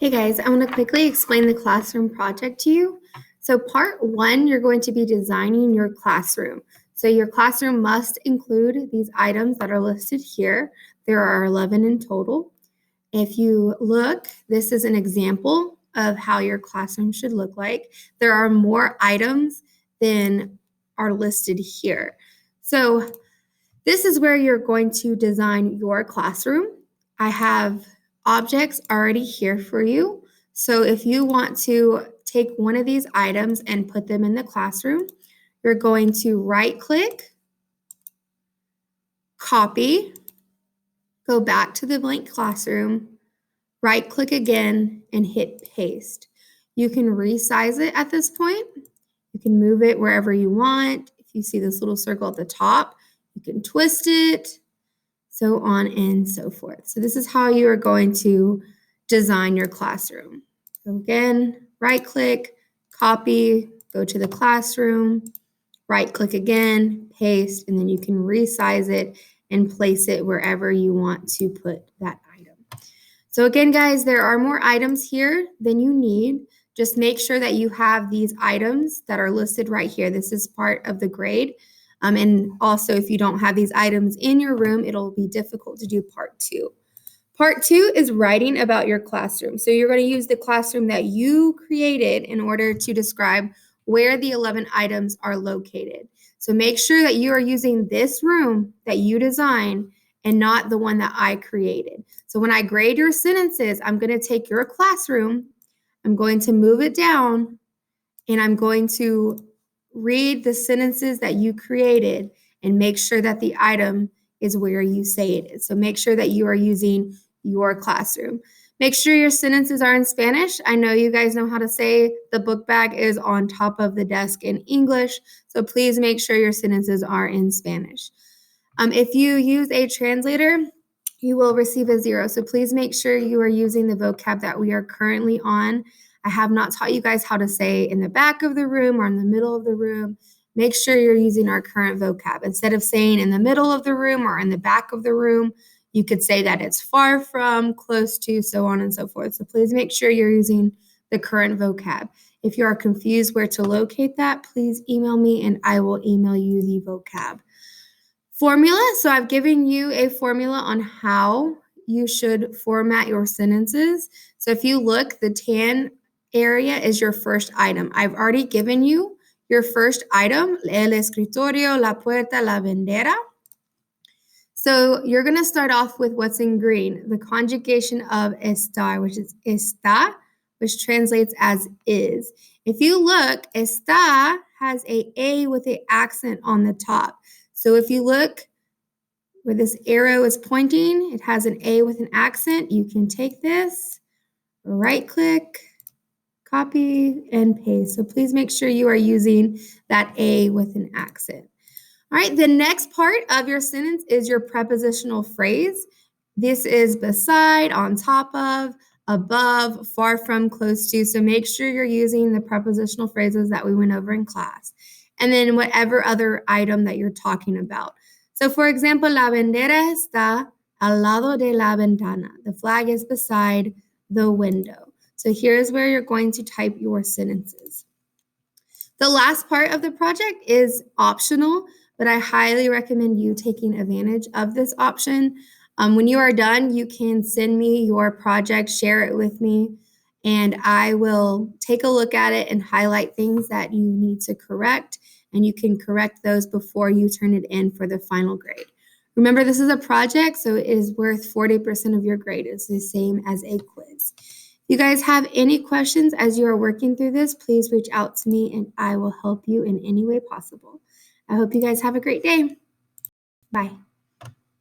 Hey guys, I want to quickly explain the classroom project to you. So part one, you're going to be designing your classroom. So your classroom must include these items that are listed here. There are 11 in total. If you look, this is an example of how your classroom should look like. There are more items than are listed here. So this is where you're going to design your classroom. I have objects already here for you. So if you want to take one of these items and put them in the classroom, you're going to right click, copy, go back to the blank classroom, right click again and hit paste. You can resize it at this point. You can move it wherever you want. If you see this little circle at the top, you can twist it, so on and so forth. So this is how you are going to design your classroom. So again, right click, copy, go to the classroom, right click again, paste, and then you can resize it and place it wherever you want to put that item. So again, guys, there are more items here than you need. Just make sure that you have these items that are listed right here. This is part of the grade. And also, if you don't have these items in your room, it'll be difficult to do part two. Part two is writing about your classroom. So you're going to use the classroom that you created in order to describe where the 11 items are located. So make sure that you are using this room that you designed and not the one that I created. So when I grade your sentences, I'm going to take your classroom, I'm going to move it down, and I'm going to read the sentences that you created and make sure that the item is where you say it is. So make sure that you are using your classroom. Make sure your sentences are in Spanish. I know you guys know how to say the book bag is on top of the desk in English, so please make sure your sentences are in Spanish. If you use a translator, you will receive a 0. So please make sure you are using the vocab that we are currently on. I have not taught you guys how to say in the back of the room or in the middle of the room. Make sure you're using our current vocab. Instead of saying in the middle of the room or in the back of the room, you could say that it's far from, close to, so on and so forth. So please make sure you're using the current vocab. If you are confused where to locate that, please email me and I will email you the vocab. Formula. So I've given you a formula on how you should format your sentences. So if you look, the tan area is your first item. I've already given you your first item, el escritorio, la puerta, la bandera. So you're going to start off with what's in green, the conjugation of estar, which is está, which translates as is. If you look, está has a with an accent on the top. So if you look where this arrow is pointing, it has an A with an accent. You can take this, right click, copy, and paste. So please make sure you are using that A with an accent. All right, the next part of your sentence is your prepositional phrase. This is beside, on top of, above, far from, close to. So make sure you're using the prepositional phrases that we went over in class. And then whatever other item that you're talking about. So for example, la bandera está al lado de la ventana. The flag is beside the window. So here's where you're going to type your sentences. The last part of the project is optional, but I highly recommend you taking advantage of this option. When you are done, you can send me your project, share it with me, and I will take a look at it and highlight things that you need to correct, and you can correct those before you turn it in for the final grade. Remember, this is a project, so it is worth 40% of your grade. It's the same as a quiz. If you guys have any questions as you are working through this, please reach out to me and I will help you in any way possible. I hope you guys have a great day. Bye.